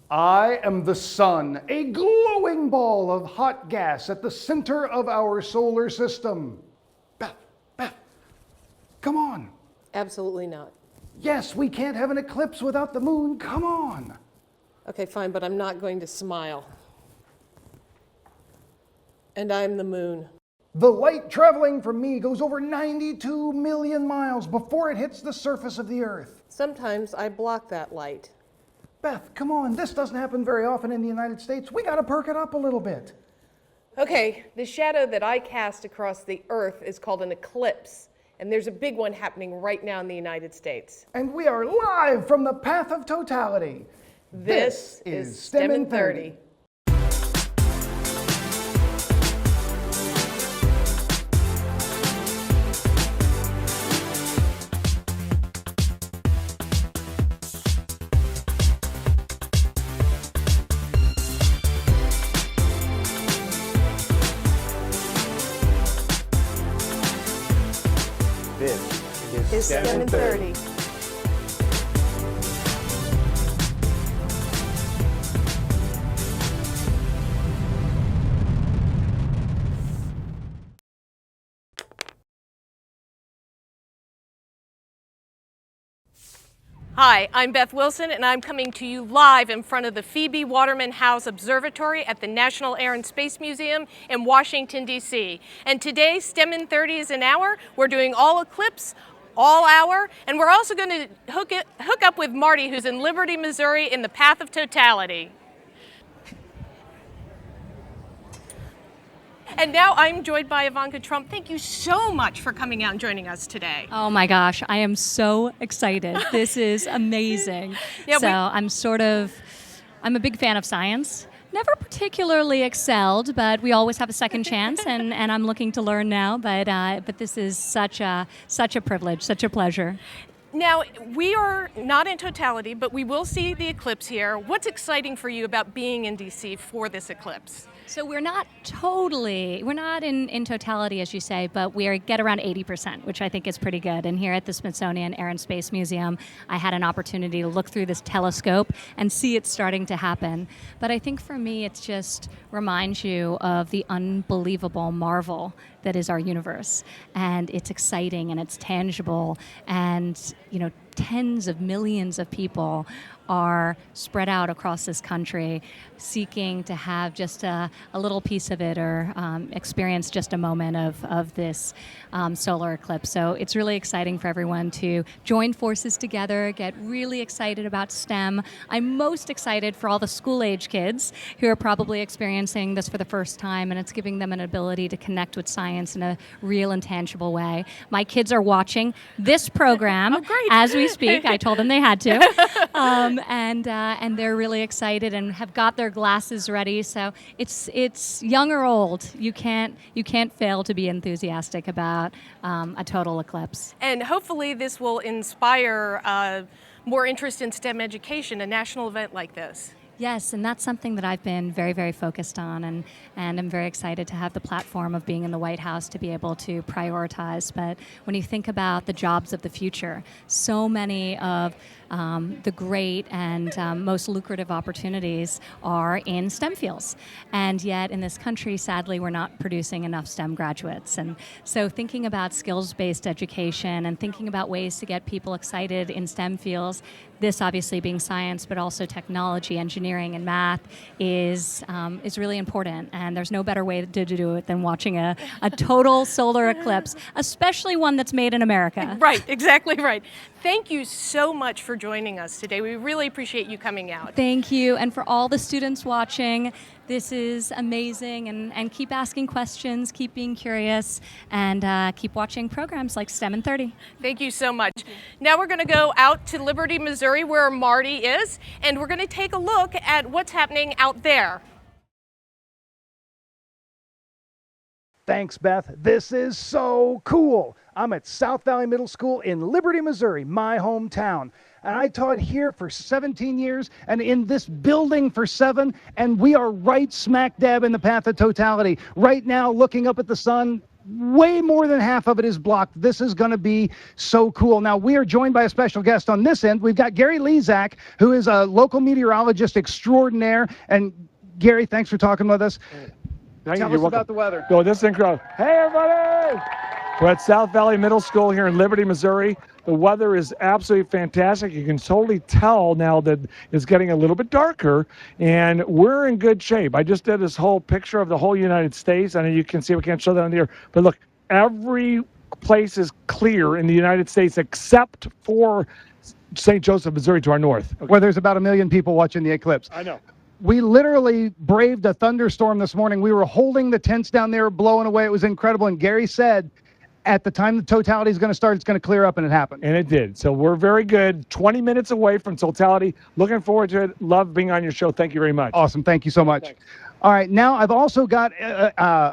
I am the sun, a glowing ball of hot gas at the center of our solar system. Beth, come on. Absolutely not. Yes, we can't have an eclipse without the moon. Come on. Okay, fine, but I'm not going to smile. And I'm the moon. The light traveling from me goes over 92 million miles before it hits the surface of the Earth. Sometimes I block that light. Beth, come on. This doesn't happen very often in the United States. We gotta perk it up a little bit. Okay, the shadow that I cast across the Earth is called an eclipse. And there's a big one happening right now in the United States. And we are live from the path of totality. This is STEM in 30. This Is STEM in 30. Hi, I'm Beth Wilson, and I'm coming to you live in front of the Phoebe Waterman Haas Observatory at the National Air and Space Museum in Washington, D.C. And today, STEM in 30 is an hour. We're doing all eclipse, all hour, and we're also going to hook up with Marty, who's in Liberty, Missouri, in the path of totality. And now I'm joined by Ivanka Trump. Thank you so much for coming out and joining us today. Oh my gosh, I am so excited. This is amazing. Yeah, I'm a big fan of science. Never particularly excelled, but we always have a second chance, and I'm looking to learn now. But this is such a privilege, such a pleasure. Now, we are not in totality, but we will see the eclipse here. What's exciting for you about being in DC for this eclipse? So we're not in totality, as you say, but we get around 80%, which I think is pretty good. And here at the Smithsonian Air and Space Museum, I had an opportunity to look through this telescope and see it starting to happen. But I think for me, it just reminds you of the unbelievable marvel that is our universe. And it's exciting and it's tangible. And, tens of millions of people are spread out across this country seeking to have just a little piece of it or experience just a moment of this solar eclipse. So it's really exciting for everyone to join forces together, get really excited about STEM. I'm most excited for all the school-age kids who are probably experiencing this for the first time, and it's giving them an ability to connect with science in a real and tangible way. My kids are watching this program as we speak. I told them they had to. And they're really excited and have got their glasses ready. So it's young or old. You can't fail to be enthusiastic about a total eclipse. And hopefully this will inspire more interest in STEM education, a national event like this. Yes, and that's something that I've been very, very focused on, and I'm very excited to have the platform of being in the White House to be able to prioritize. But when you think about the jobs of the future, so many of the great and most lucrative opportunities are in STEM fields. And yet in this country, sadly, we're not producing enough STEM graduates. And so thinking about skills-based education and thinking about ways to get people excited in STEM fields, this obviously being science, but also technology, engineering, and math is really important. And there's no better way to do it than watching a total solar eclipse, especially one that's made in America. Right, exactly right. Thank you so much for joining us today. We really appreciate you coming out. Thank you. And for all the students watching, this is amazing. And keep asking questions, keep being curious, and keep watching programs like STEM in 30. Thank you so much. Now we're going to go out to Liberty, Missouri, where Marty is, and we're going to take a look at what's happening out there. Thanks, Beth. This is so cool. I'm at South Valley Middle School in Liberty, Missouri, my hometown. And I taught here for 17 years and in this building for 7. And we are right smack dab in the path of totality. Right now, looking up at the sun, way more than half of it is blocked. This is going to be so cool. Now, we are joined by a special guest on this end. We've got Gary Lezak, who is a local meteorologist extraordinaire. And Gary, thanks for talking with us. Tell us about the weather. Oh, this is incredible. Hey, everybody! We're at South Valley Middle School here in Liberty, Missouri. The weather is absolutely fantastic. You can totally tell now that it's getting a little bit darker, and we're in good shape. I just did this whole picture of the whole United States. I know you can see, we can't show that on the air, but look, every place is clear in the United States except for St. Joseph, Missouri to our north. Okay. Where there's about 1 million people watching the eclipse. I know. We literally braved a thunderstorm this morning. We were holding the tents down there, blowing away. It was incredible. And Gary said, at the time the totality is going to start, it's going to clear up, and it happened. And it did. So we're very good. 20 minutes away from totality. Looking forward to it. Love being on your show. Thank you very much. Awesome. Thank you so much. Thanks. All right. Now, I've also got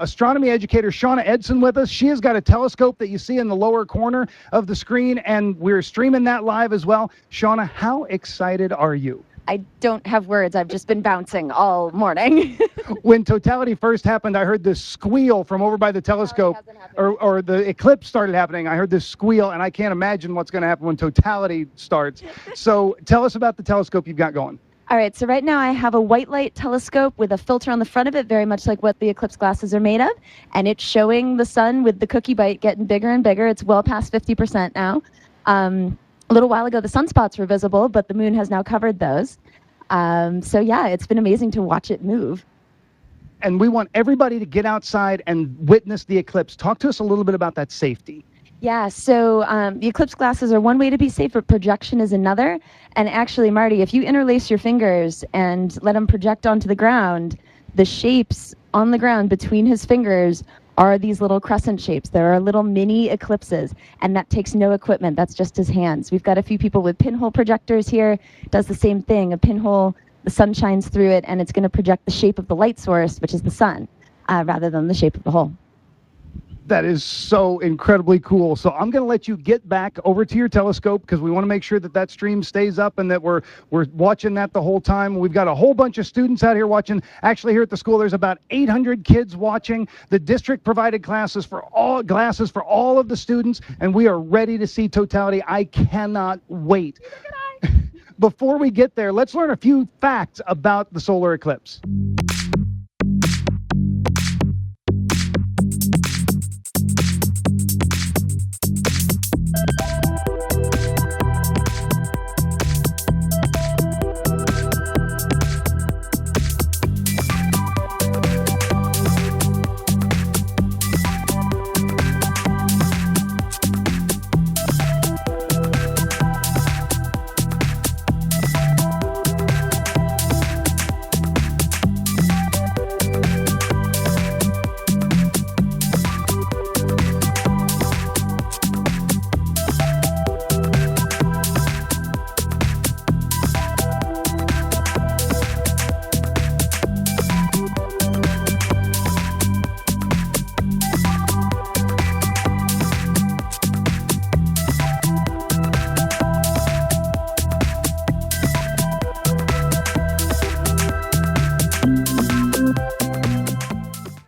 astronomy educator Shauna Edson with us. She has got a telescope that you see in the lower corner of the screen, and we're streaming that live as well. Shauna, how excited are you? I don't have words. I've just been bouncing all morning. When totality first happened, I heard this squeal from over by the telescope, or the eclipse started happening. I heard this squeal, and I can't imagine what's going to happen when totality starts. So tell us about the telescope you've got going. All right, so right now I have a white light telescope with a filter on the front of it, very much like what the eclipse glasses are made of, and it's showing the sun with the cookie bite getting bigger and bigger. It's well past 50% now. A little while ago, the sunspots were visible, but the moon has now covered those. So yeah, it's been amazing to watch it move. And we want everybody to get outside and witness the eclipse. Talk to us a little bit about that safety. Yeah, so the eclipse glasses are one way to be safe, but projection is another. And actually, Marty, if you interlace your fingers and let them project onto the ground, the shapes on the ground between his fingers are these little crescent shapes. There are little mini eclipses, and that takes no equipment. That's just his hands. We've got a few people with pinhole projectors here. It does the same thing. A pinhole, the sun shines through it, and it's going to project the shape of the light source, which is the sun, rather than the shape of the hole. That is so incredibly cool. So I'm going to let you get back over to your telescope because we want to make sure that that stream stays up and that we're watching that the whole time. We've got a whole bunch of students out here watching. Actually, here at the school, there's about 800 kids watching. The district provided glasses for all of the students, and we are ready to see totality. I cannot wait. Before we get there, let's learn a few facts about the solar eclipse.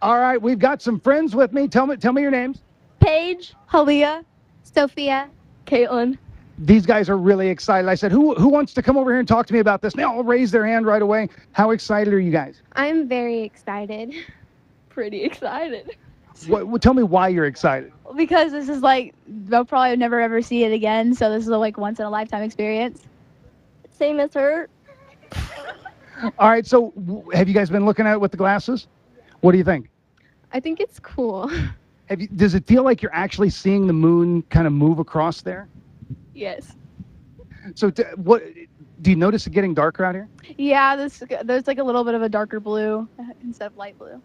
All right, we've got some friends with me. Tell me your names. Paige, Halia, Sophia, Caitlin. These guys are really excited. I said, who wants to come over here and talk to me about this? And they all raise their hand right away. How excited are you guys? I'm very excited. Pretty excited. Tell me why you're excited. Because this is like, they'll probably never ever see it again. So this is a like once in a lifetime experience. Same as her. All right, so have you guys been looking at it with the glasses? What do you think? I think it's cool. Does it feel like you're actually seeing the moon kind of move across there? Yes. So what do you notice it getting darker out here? Yeah, there's like a little bit of a darker blue instead of light blue.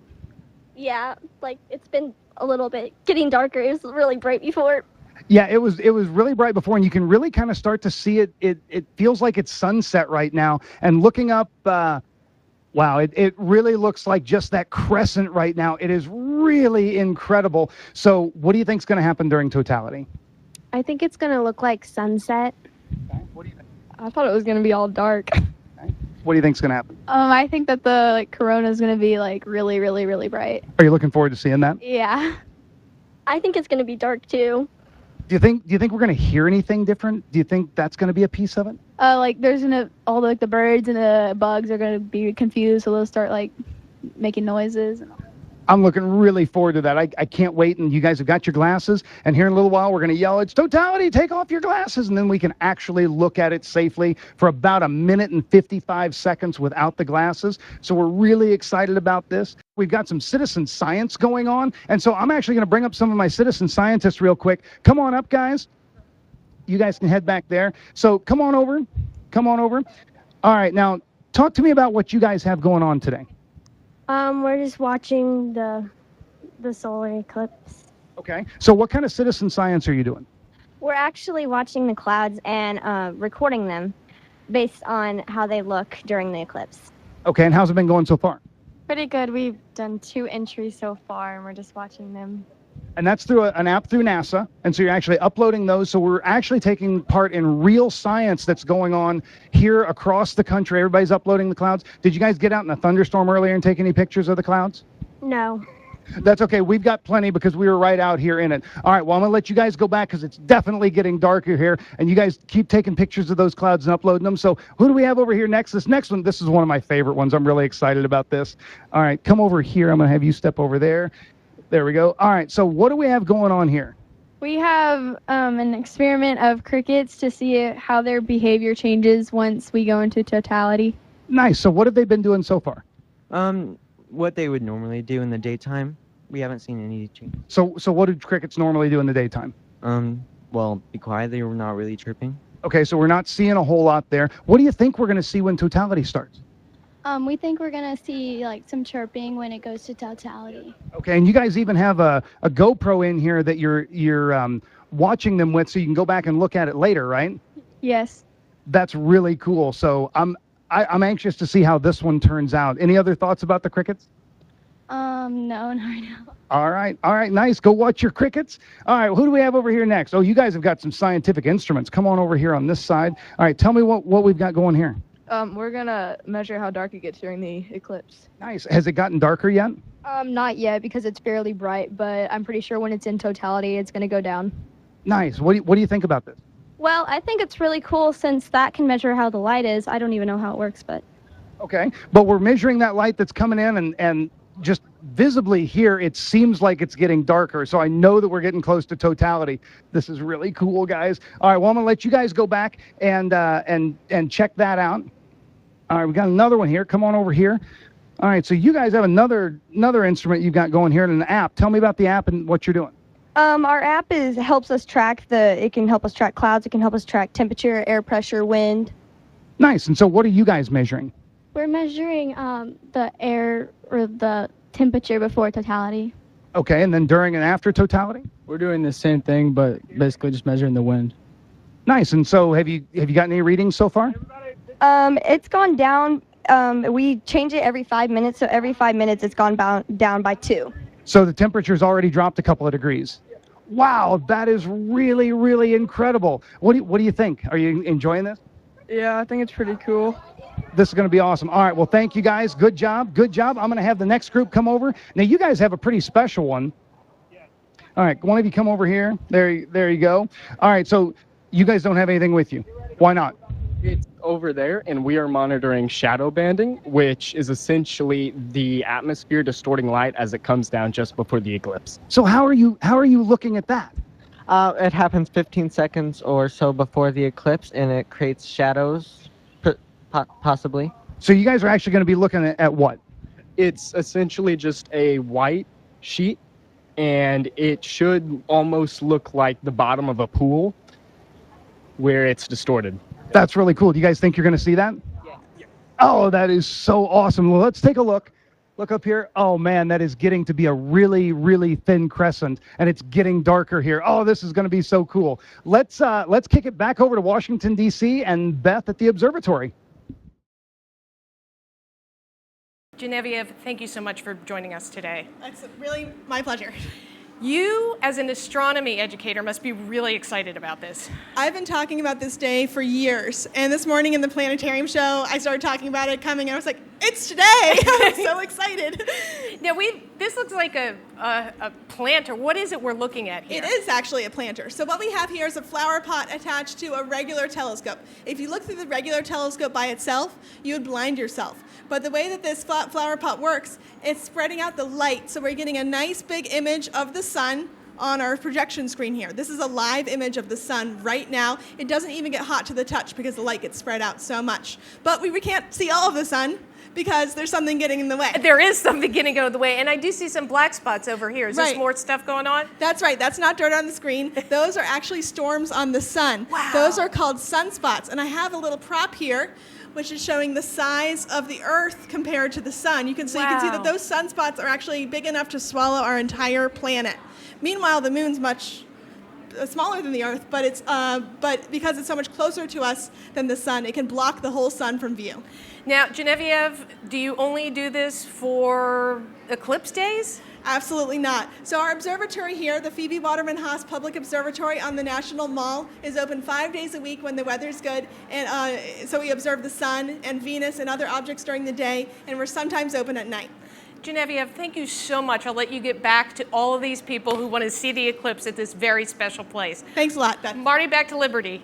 Yeah, like it's been a little bit getting darker. It was really bright before. Yeah, it was really bright before, and you can really kind of start to see it. It feels like it's sunset right now. And looking up, wow, it really looks like just that crescent right now. It is really incredible. So what do you think is going to happen during totality? I think it's going to look like sunset. Okay. What do you think? I thought it was going to be all dark. Okay. What do you think is going to happen? I think that the corona is going to be like really, really, really bright. Are you looking forward to seeing that? Yeah. I think it's going to be dark too. Do you think we're going to hear anything different? Do you think that's going to be a piece of it? Like there's gonna all the birds and the bugs are gonna be confused, so they'll start like making noises. And all. I'm looking really forward to that. I can't wait. And you guys have got your glasses. And here in a little while, we're going to yell, "It's Totality, take off your glasses." And then we can actually look at it safely for about 1 minute and 55 seconds without the glasses. So we're really excited about this. We've got some citizen science going on. And so I'm actually going to bring up some of my citizen scientists real quick. Come on up, guys. You guys can head back there. So come on over. Come on over. All right. Now, talk to me about what you guys have going on today. We're just watching the solar eclipse. Okay. So what kind of citizen science are you doing? We're actually watching the clouds and recording them based on how they look during the eclipse. Okay. And how's it been going so far? Pretty good. We've done 2 entries so far, and we're just watching them. And that's through an app through NASA. And so you're actually uploading those. So we're actually taking part in real science that's going on here across the country. Everybody's uploading the clouds. Did you guys get out in a thunderstorm earlier and take any pictures of the clouds? No. That's okay. We've got plenty because we were right out here in it. All right. Well, I'm going to let you guys go back because it's definitely getting darker here. And you guys keep taking pictures of those clouds and uploading them. So who do we have over here next? This next one, this is one of my favorite ones. I'm really excited about this. All right. Come over here. I'm going to have you step over there. There we go. All right. So what do we have going on here? We have an experiment of crickets to see how their behavior changes once we go into totality. Nice. So what have they been doing so far? What they would normally do in the daytime. We haven't seen any change. So what do crickets normally do in the daytime? Well, be quiet. They were not really chirping. Okay, so we're not seeing a whole lot there. What do you think we're going to see when totality starts? We think we're gonna see like some chirping when it goes to totality. Okay, and you guys even have a GoPro in here that you're watching them with, so you can go back and look at it later, right? Yes. That's really cool. So I'm anxious to see how this one turns out. Any other thoughts about the crickets? No, not right now. All right, nice. Go watch your crickets. All right, who do we have over here next? Oh, you guys have got some scientific instruments. Come on over here on this side. All right, tell me what we've got going here. We're gonna measure how dark it gets during the eclipse. Nice. Has it gotten darker yet? Not yet because it's fairly bright, but I'm pretty sure when it's in totality, it's gonna go down. Nice. What do you think about this? Well, I think it's really cool since that can measure how the light is. I don't even know how it works, but... Okay, but we're measuring that light that's coming in and just visibly here, it seems like it's getting darker. So I know that we're getting close to totality. This is really cool, guys. All right, well, I'm gonna let you guys go back and check that out. All right, we got another one here. Come on over here. All right, so you guys have another instrument you've got going here in an app. Tell me about the app and what you're doing. Our app helps us track it can help us track clouds. It can help us track temperature, air pressure, wind. Nice. And so what are you guys measuring? We're measuring the air or the temperature before totality. Okay, and then during and after totality? We're doing the same thing, but basically just measuring the wind. Nice. And so have you gotten any readings so far? It's gone down. We change it every 5 minutes, so every 5 minutes it's gone down by 2. So the temperature's already dropped a couple of degrees. Wow, that is really, really incredible. What do you think? Are you enjoying this? Yeah, I think it's pretty cool. This is going to be awesome. All right, well, thank you guys. Good job. Good job. I'm going to have the next group come over. Now, you guys have a pretty special one. All right, one of you come over here. There you go. All right, so you guys don't have anything with you. Why not? It's over there, and we are monitoring shadow banding, which is essentially the atmosphere distorting light as it comes down just before the eclipse. So how are you looking at that? It happens 15 seconds or so before the eclipse, and it creates shadows, possibly. So you guys are actually going to be looking at what? It's essentially just a white sheet, and it should almost look like the bottom of a pool where it's distorted. That's really cool. Do you guys think you're going to see that? Yeah. Oh, that is so awesome. Well, let's take a look. Look up here. Oh, man, that is getting to be a really, really thin crescent, and it's getting darker here. Oh, this is going to be so cool. Let's kick it back over to Washington, D.C. and Beth at the Observatory. Genevieve, thank you so much for joining us today. It's really my pleasure. You, as an astronomy educator, must be really excited about this. I've been talking about this day for years, and this morning in the planetarium show, I started talking about it coming, and I was like, it's today! I'm so excited. Now, this looks like a planter. What is it we're looking at here? It is actually a planter. So what we have here is a flower pot attached to a regular telescope. If you look through the regular telescope by itself, you would blind yourself. But the way that this flower pot works, it's spreading out the light, so we're getting a nice big image of the sun on our projection screen here. This is a live image of the sun right now. It doesn't even get hot to the touch because the light gets spread out so much. But we can't see all of the sun because there's something getting in the way. There is something getting in the way, and I do see some black spots over here. Is there more stuff going on? That's right. That's not dirt on the screen. Those are actually storms on the sun. Wow. Those are called sunspots, and I have a little prop here which is showing the size of the Earth compared to the sun. You can see that those sunspots are actually big enough to swallow our entire planet. Meanwhile, the moon's much smaller than the Earth, but because it's so much closer to us than the sun, it can block the whole sun from view. Now, Genevieve, do you only do this for eclipse days? Absolutely not. So our observatory here, the Phoebe Waterman Haas Public Observatory on the National Mall, is open 5 days a week when the weather's good. And so we observe the sun and Venus and other objects during the day, and we're sometimes open at night. Genevieve, thank you so much. I'll let you get back to all of these people who want to see the eclipse at this very special place. Thanks a lot, Beth. Marty, back to Liberty.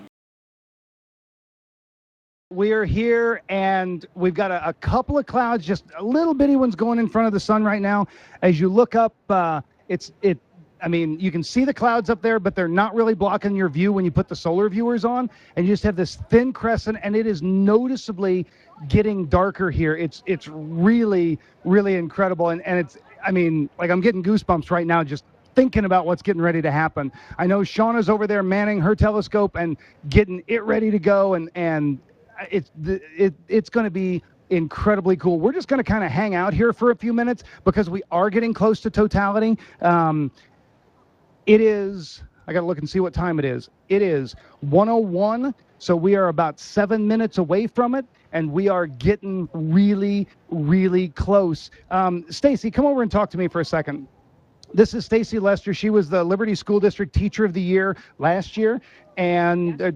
We are here, and we've got a couple of clouds, just a little bitty ones going in front of the sun right now. As you look up, I mean, you can see the clouds up there, but they're not really blocking your view when you put the solar viewers on, and you just have this thin crescent, and it is noticeably getting darker here. It's really, really incredible, and it's, I mean, like, I'm getting goosebumps right now just thinking about what's getting ready to happen. I know Shauna's over there manning her telescope and getting it ready to go, and it's going to be incredibly cool. We're just going to kind of hang out here for a few minutes because we are getting close to totality. It is, I got to look and see what time it is. It is 1:01, so we are about 7 minutes away from it, and we are getting really, really close. Stacy, come over and talk to me for a second. This is Stacy Lester. She was the Liberty School District Teacher of the Year last year, and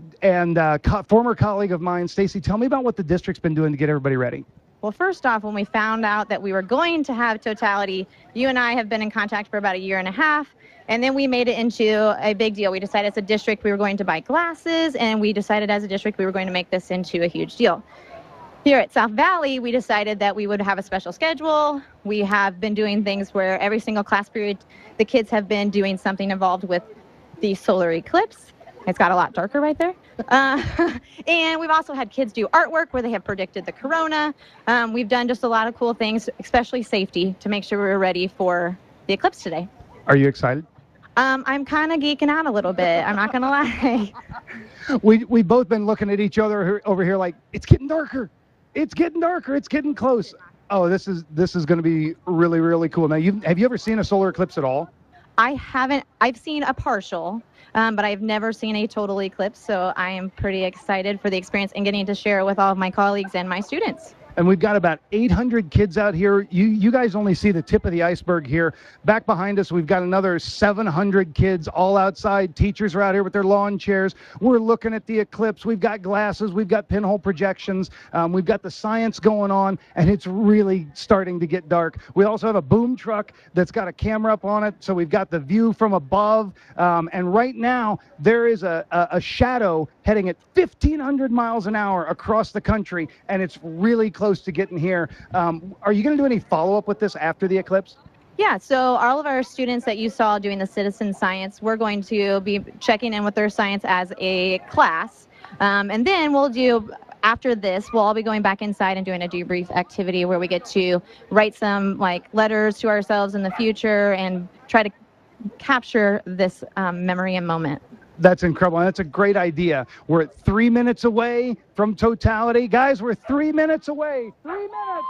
former colleague of mine. Stacy, tell me about what the district's been doing to get everybody ready. Well, first off, when we found out that we were going to have totality, you and I have been in contact for about 1.5 years, and then we made it into a big deal. We decided as a district we were going to buy glasses, and we decided as a district we were going to make this into a huge deal. Here at South Valley, we decided that we would have a special schedule. We have been doing things where every single class period, the kids have been doing something involved with the solar eclipse. It's got a lot darker right there. And we've also had kids do artwork where they have predicted the corona. We've done just a lot of cool things, especially safety, to make sure we're ready for the eclipse today. Are you excited? I'm kind of geeking out a little bit. I'm not going to lie. We've both been looking at each other over here like, it's getting darker. It's getting darker. It's getting close. Oh, this is going to be really, really cool. Now, have you ever seen a solar eclipse at all? I haven't. I've seen a partial, but I've never seen a total eclipse. So I am pretty excited for the experience and getting to share it with all of my colleagues and my students. And we've got about 800 kids out here. You guys only see the tip of the iceberg here. Back behind us, we've got another 700 kids all outside. Teachers are out here with their lawn chairs. We're looking at the eclipse. We've got glasses. We've got pinhole projections. We've got the science going on, and it's really starting to get dark. We also have a boom truck that's got a camera up on it, so we've got the view from above. And right now, there is a shadow heading at 1,500 miles an hour across the country, and it's really close to getting here. Are you going to do any follow-up with this after the eclipse? Yeah, so all of our students that you saw doing the citizen science, we're going to be checking in with their science as a class. And then we'll do, after this, we'll all be going back inside and doing a debrief activity where we get to write some letters to ourselves in the future and try to capture this memory and moment. That's incredible. And that's a great idea. We're at 3 minutes away from totality. Guys, we're 3 minutes away. 3 minutes.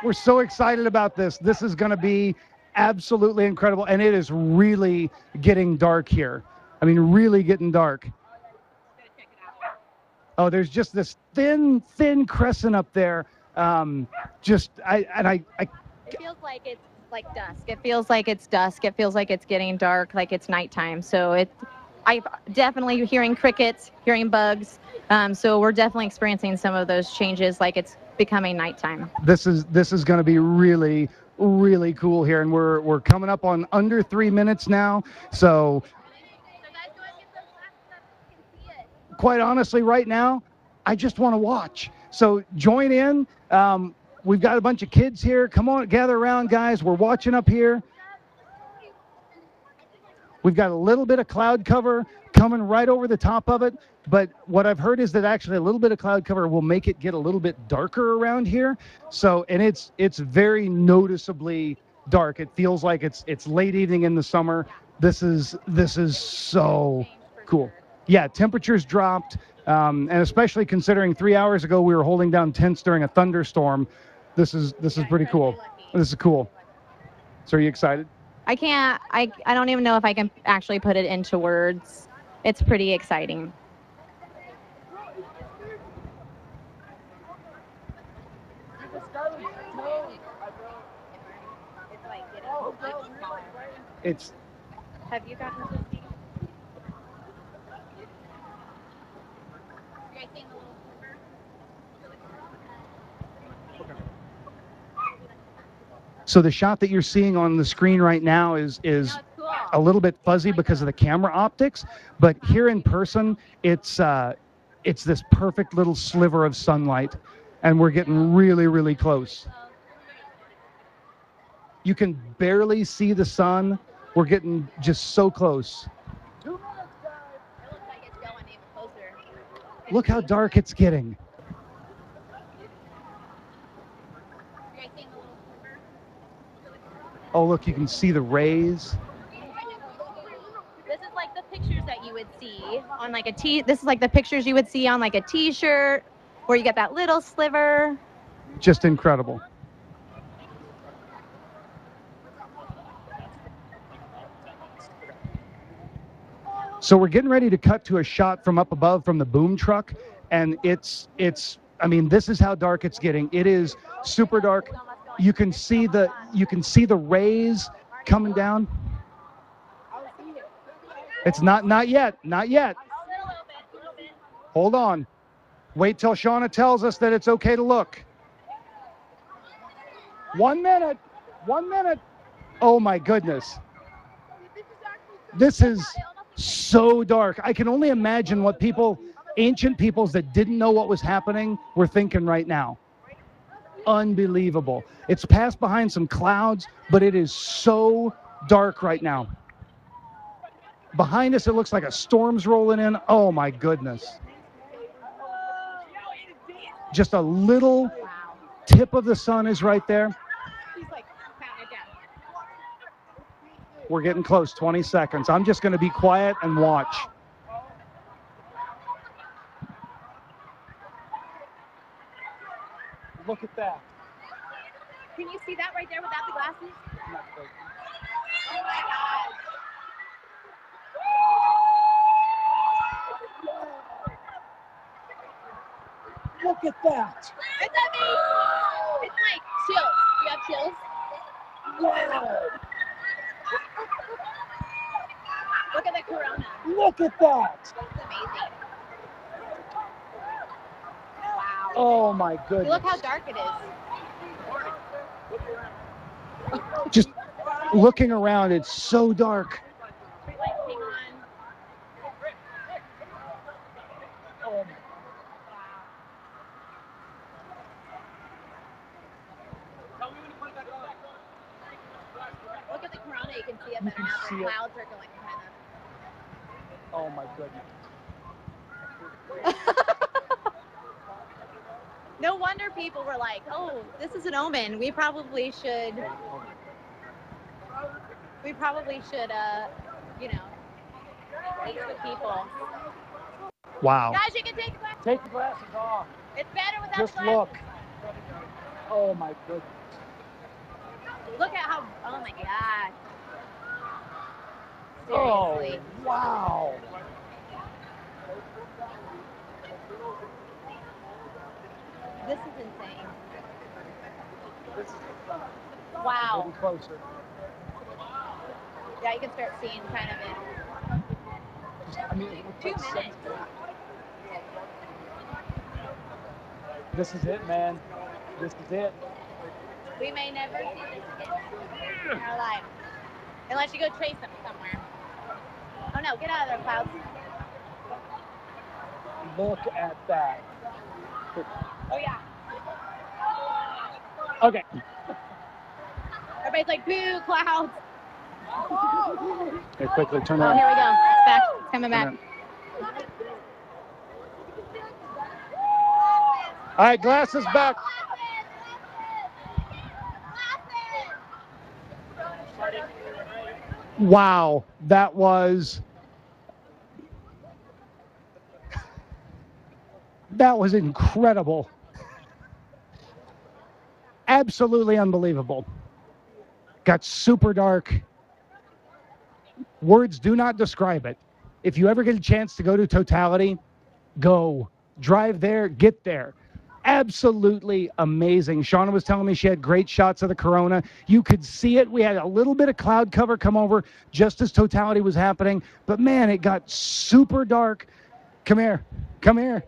We're so excited about this. This is going to be absolutely incredible. And it is really getting dark here. I mean, really getting dark. Oh, there's just this thin crescent up there. It feels like it's like dusk. It feels like it's dusk. It feels like it's getting dark, like it's nighttime. So I'm definitely hearing crickets, hearing bugs. So we're definitely experiencing some of those changes, like it's becoming nighttime. This is going to be really, really cool here, and we're coming up on under 3 minutes now. So quite honestly, right now, I just want to watch. So join in. We've got a bunch of kids here. Come on, gather around, guys. We're watching up here. We've got a little bit of cloud cover coming right over the top of it. But what I've heard is that actually a little bit of cloud cover will make it get a little bit darker around here. So, and it's very noticeably dark. It feels like it's late evening in the summer. This is so cool. Yeah, temperatures dropped, and especially considering 3 hours ago we were holding down tents during a thunderstorm. This is pretty cool. This is cool. So are you excited? I don't even know if I can actually put it into words. It's pretty exciting. It's. Have you gotten to see? So the shot that you're seeing on the screen right now is a little bit fuzzy because of the camera optics, but here in person, it's this perfect little sliver of sunlight, and we're getting really, really close. You can barely see the sun. We're getting just so close. Look how dark it's getting. Oh, look, you can see the rays. This is like the pictures that you would see on like this is like the pictures you would see on like a t-shirt where you get that little sliver. Just incredible. So we're getting ready to cut to a shot from up above from the boom truck, and it's I mean, this is how dark it's getting. It is super dark. You can see the rays coming down. It's not yet. Hold on. Wait till Shauna tells us that it's okay to look. 1 minute. 1 minute. Oh my goodness. This is so dark. I can only imagine what ancient peoples that didn't know what was happening were thinking right now. Unbelievable. It's passed behind some clouds, but it is so dark right now. Behind us, it looks like a storm's rolling in. Oh my goodness. Just a little tip of the sun is right there. We're getting close, 20 seconds. I'm just going to be quiet and watch. Look at that. Can you see that right there without the glasses? Oh my God. Look at that. It's amazing. It's like chills. You have chills? Wow. Look at the corona. Look at that. It's amazing. Wow. Oh my goodness. Look how dark it is. Just looking around, it's so dark. Look at the corona, you can see it, You but can now see the it. clouds are going kind of. Oh my goodness. No wonder people were like, oh, this is an omen. We probably should, you know, teach the people. Wow. Guys, you can take the glasses. Take the glasses off. It's better without Just the glasses. look. Oh my goodness. Look at how, oh my God. Seriously. Oh, wow. This is insane. Wow. Maybe closer. Yeah, you can start seeing kind of it. I mean, it looks 2 like minutes. This is it, man. This is it. We may never see this again in our life. Unless you go trace them somewhere. Oh no, get out of there, clouds. Look at that. Oh yeah. Okay. Everybody's like, boo, clouds. Okay, quickly turn Oh, around. here we go. It's back. It's coming back. All right, glasses back. Wow, that was incredible. Absolutely unbelievable. Got super dark. Words do not describe it. If you ever get a chance to go to Totality, go. Drive there, get there. Absolutely amazing. Shauna was telling me she had great shots of the corona. You could see it. We had a little bit of cloud cover come over just as Totality was happening. But man, it got super dark. Come here. Come here.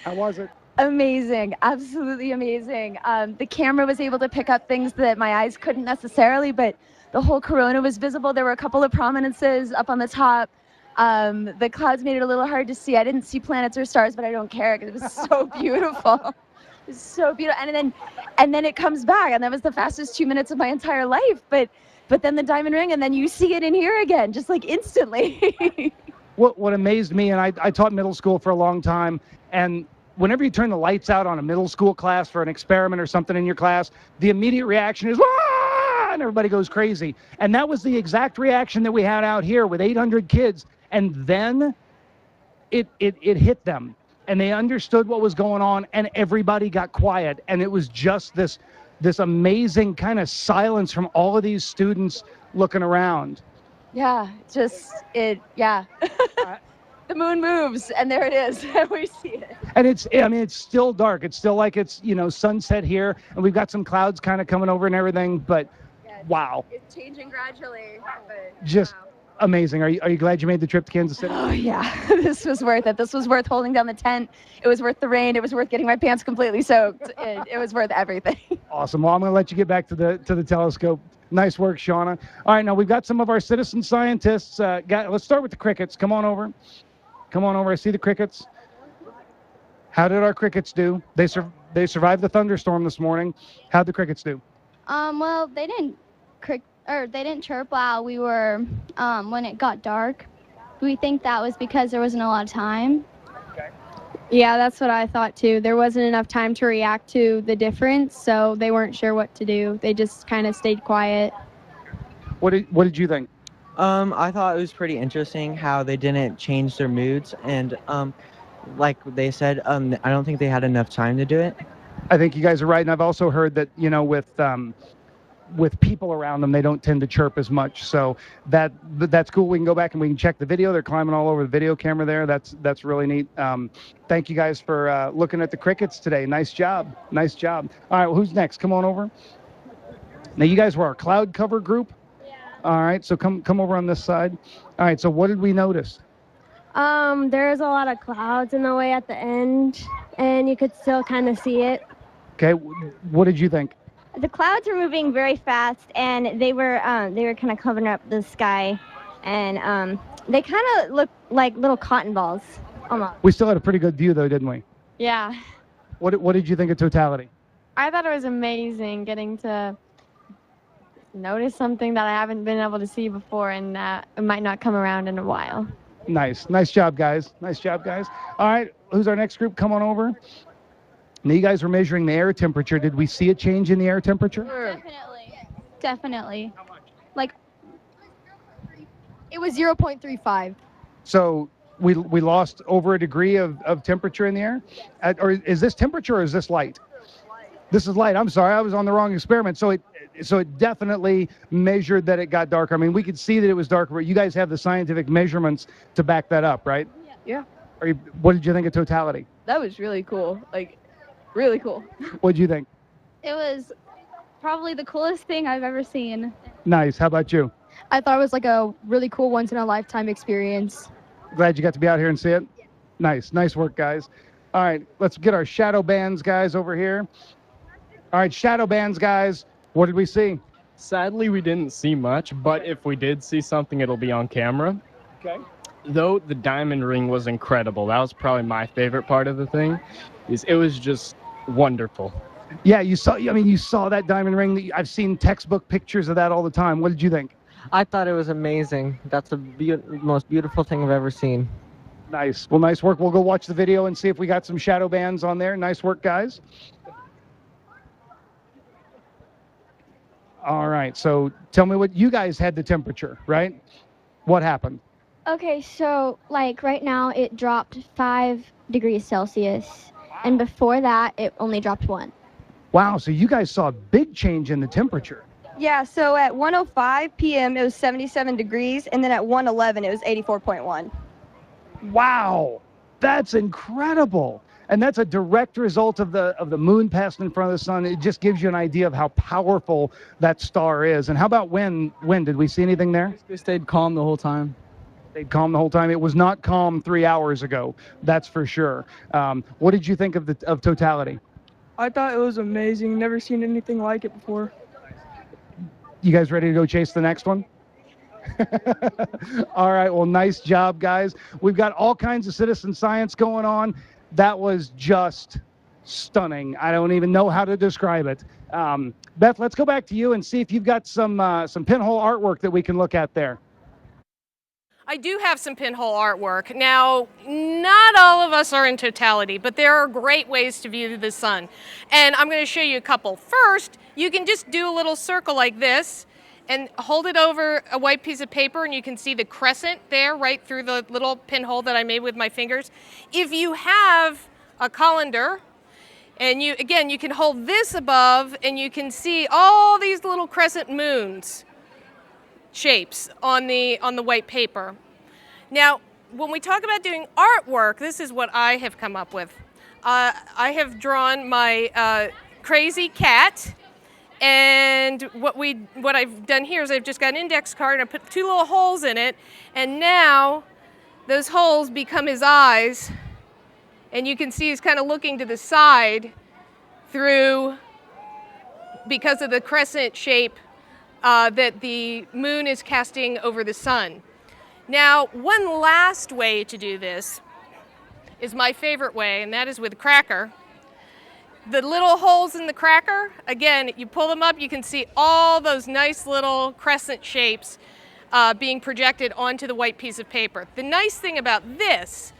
How was it? Amazing, absolutely amazing. The camera was able to pick up things that my eyes couldn't necessarily, but the whole corona was visible. There were a couple of prominences up on the top. The clouds made it a little hard to see. I didn't see planets or stars, but I don't care because it was so beautiful. It was so beautiful. And then it comes back, and that was the fastest 2 minutes of my entire life. But then the diamond ring, and then you see it in here again, just like instantly. What amazed me, and I taught middle school for a long time, and whenever you turn the lights out on a middle school class for an experiment or something in your class, the immediate reaction is, "Wah!" and everybody goes crazy. And that was the exact reaction that we had out here with 800 kids. And then it hit them, and they understood what was going on, and everybody got quiet. And it was just this amazing kind of silence from all of these students looking around. Yeah, yeah. The moon moves, and there it is. We see it. And it's still dark. It's still like it's, sunset here, and we've got some clouds kind of coming over and everything, but wow. It's changing gradually, but just amazing. Are you glad you made the trip to Kansas City? oh yeah, this was worth it. This was worth holding down the tent. It was worth the rain. It was worth getting my pants completely soaked. It was worth everything. Awesome. Well, I'm going to let you get back to the telescope. Nice work, Shauna. All right, now we've got some of our citizen scientists. Let's start with the crickets. Come on over. Come on over. I see the crickets. How did our crickets do? They survived the thunderstorm this morning. How'd the crickets do? Well, they didn't chirp while we were when it got dark. We think that was because there wasn't a lot of time. Yeah, that's what I thought too. There wasn't enough time to react to the difference, so they weren't sure what to do. They just kind of stayed quiet. What did you think? I thought it was pretty interesting how they didn't change their moods, and like they said, I don't think they had enough time to do it. I think you guys are right, and I've also heard that with people around them, they don't tend to chirp as much. So that's cool. We can go back and we can check the video. They're climbing all over the video camera there. That's really neat. Thank you guys for looking at the crickets today. Nice job. Nice job. All right, well, who's next? Come on over. Now you guys were our cloud cover group. Yeah. All right, so come over on this side. All right, so what did we notice? There's a lot of clouds in the way at the end, and you could still kind of see it. Okay, what did you think? The clouds were moving very fast, and they were kind of covering up the sky, and they kind of looked like little cotton balls, almost. We still had a pretty good view, though, didn't we? Yeah. What did you think of Totality? I thought it was amazing getting to notice something that I haven't been able to see before, and that it might not come around in a while. Nice job, guys. Nice job, guys. All right, who's our next group? Come on over. Now, you guys were measuring the air temperature. Did we see a change in the air temperature? Definitely. How much? Like, it was 0.35. So we lost over a degree of temperature in the air? Or is this temperature or is this light? This is light. I'm sorry, I was on the wrong experiment. So it definitely measured that it got darker. I mean, we could see that it was darker, but you guys have the scientific measurements to back that up, right? Yeah. What did you think of Totality? That was really cool. Like, really cool. What did you think? It was probably the coolest thing I've ever seen. Nice. How about you? I thought it was like a really cool once-in-a-lifetime experience. Glad you got to be out here and see it. Nice. Nice work, guys. All right, let's get our shadow bands guys over here. All right, shadow bands guys, what did we see? Sadly, we didn't see much, but if we did see something, it'll be on camera. Okay. Though the diamond ring was incredible. That was probably my favorite part of the thing. It was just wonderful. Yeah, you saw that diamond ring. I've seen textbook pictures of that all the time. What did you think? I thought it was amazing. That's the most beautiful thing I've ever seen. Nice. Well, nice work. We'll go watch the video and see if we got some shadow bands on there. Nice work, guys. All right. So tell me what you guys had the temperature, right? What happened? Okay, so like right now it dropped 5 degrees Celsius, and before that it only dropped 1. Wow. So you guys saw a big change in the temperature. Yeah, so at 1:05 p.m. it was 77 degrees, and then at 1:11 it was 84.1. Wow, that's incredible. And that's a direct result of the moon passing in front of the sun. It just gives you an idea of how powerful that star is. And how about wind? Did we see anything there? It stayed calm the whole time. Stayed calm the whole time. It was not calm 3 hours ago, that's for sure. What did you think of Totality? I thought it was amazing. Never seen anything like it before. You guys ready to go chase the next one? All right, well, nice job, guys. We've got all kinds of citizen science going on. That was just stunning. I don't even know how to describe it. Beth, let's go back to you and see if you've got some pinhole artwork that we can look at there. I do have some pinhole artwork. Now, not all of us are in Totality, but there are great ways to view the sun. And I'm going to show you a couple. First, you can just do a little circle like this and hold it over a white piece of paper, and you can see the crescent there right through the little pinhole that I made with my fingers. If you have a colander, and you can hold this above, and you can see all these little crescent moons shapes on the white paper. Now, when we talk about doing artwork, this is what I have come up with. I have drawn my crazy cat. And what I've done here is I've just got an index card and I put 2 little holes in it, and now those holes become his eyes, and you can see he's kind of looking to the side through, because of the crescent shape that the moon is casting over the sun. Now, one last way to do this is my favorite way, and that is with a cracker. The little holes in the cracker, again, you pull them up, you can see all those nice little crescent shapes being projected onto the white piece of paper. The nice thing about this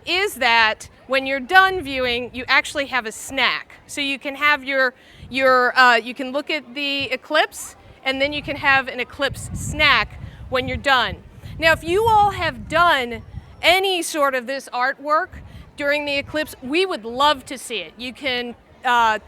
is that when you're done viewing, you actually have a snack. So you can have you can look at the eclipse, and then you can have an eclipse snack when you're done. Now, if you all have done any sort of this artwork during the eclipse, we would love to see it. You can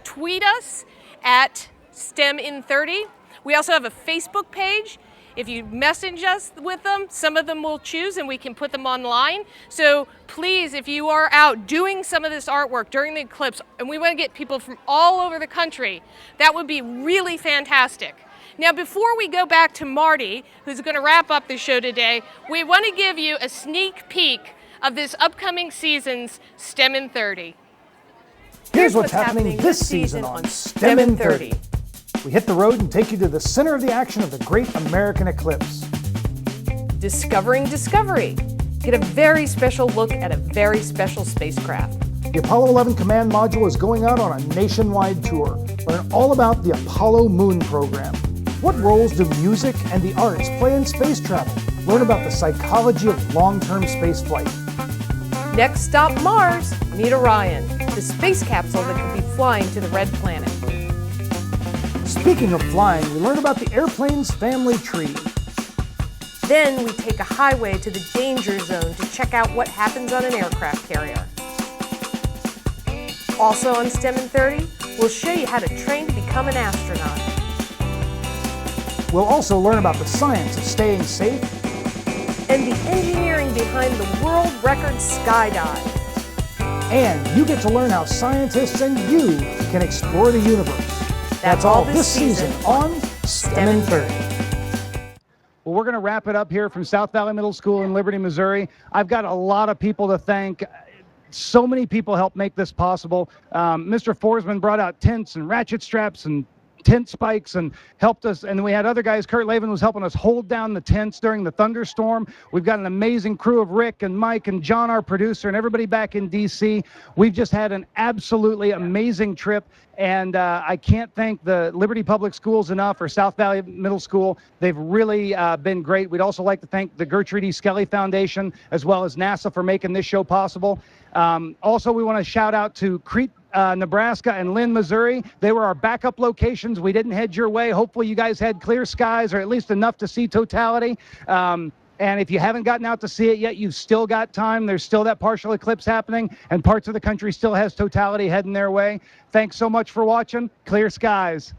tweet us at STEMin30. We also have a Facebook page. If you message us with them, some of them we'll choose and we can put them online. So please, if you are out doing some of this artwork during the eclipse, and we want to get people from all over the country, that would be really fantastic. Now, before we go back to Marty, who's going to wrap up the show today, we want to give you a sneak peek of this upcoming season's STEM in 30. Here's what's happening this season on STEM in 30. We hit the road and take you to the center of the action of the Great American Eclipse. Discovering Discovery. Get a very special look at a very special spacecraft. The Apollo 11 command module is going out on a nationwide tour. Learn all about the Apollo Moon program. What roles do music and the arts play in space travel? Learn about the psychology of long-term space flight. Next stop, Mars. Meet Orion, the space capsule that could be flying to the red planet. Speaking of flying, we learn about the airplane's family tree. Then we take a highway to the danger zone to check out what happens on an aircraft carrier. Also on STEM in 30, we'll show you how to train to become an astronaut. We'll also learn about the science of staying safe and the engineering behind the world record skydive. And you get to learn how scientists and you can explore the universe. That's all this season on STEM in 30. Well, we're going to wrap it up here from South Valley Middle School in Liberty, Missouri. I've got a lot of people to thank. So many people helped make this possible. Mr. Forsman brought out tents and ratchet straps and tent spikes and helped us. And we had other guys. Kurt Lavin was helping us hold down the tents during the thunderstorm. We've got an amazing crew of Rick and Mike and John, our producer, and everybody back in D.C. We've just had an absolutely amazing trip. And I can't thank the Liberty Public Schools enough, or South Valley Middle School. They've really been great. We'd also like to thank the Gertrude E. Skelly Foundation, as well as NASA, for making this show possible. Also, we want to shout out to Crete, Nebraska, and Lynn, Missouri. They were our backup locations. We didn't head your way. Hopefully you guys had clear skies, or at least enough to see Totality. And if you haven't gotten out to see it yet, you've still got time. There's still that partial eclipse happening, and parts of the country still has Totality heading their way. Thanks so much for watching. Clear skies.